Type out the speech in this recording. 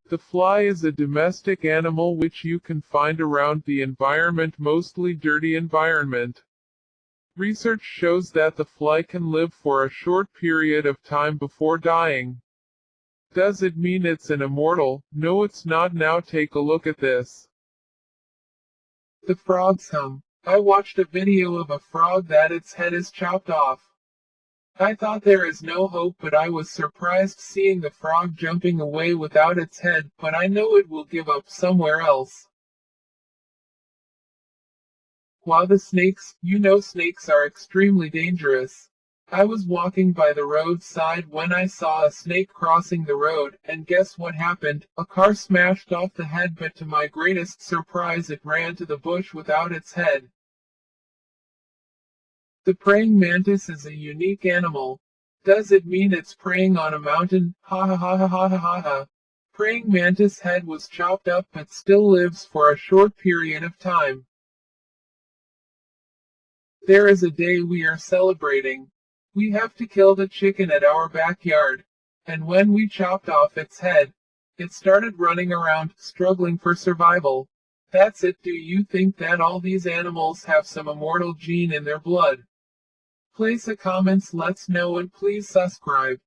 The fly is a domestic animal which you can find around the environment, mostly dirty environment. Research shows that the fly can live for a short period of time before dying. Does it mean it's an immortal? No, it's not. Now take a look at this. The frog's hum. I watched a video of a frog that its head is chopped off. I thought there is no hope, but I was surprised seeing the frog jumping away without its head, but I know it will give up somewhere else. Wow, the snakes, you know snakes are extremely dangerous. I was walking by the roadside when I saw a snake crossing the road, and guess what happened? A car smashed off the head, but to my greatest surprise it ran to the bush without its head. The praying mantis is a unique animal. Does it mean it's praying on a mountain? Ha ha ha ha ha ha ha ha. Praying mantis head was chopped up but still lives for a short period of time. There is a day we are celebrating. We have to kill the chicken at our backyard. And when we chopped off its head, it started running around, struggling for survival. That's it. Do you think that all these animals have some immortal gene in their blood? Place a comments, let's know, and please subscribe.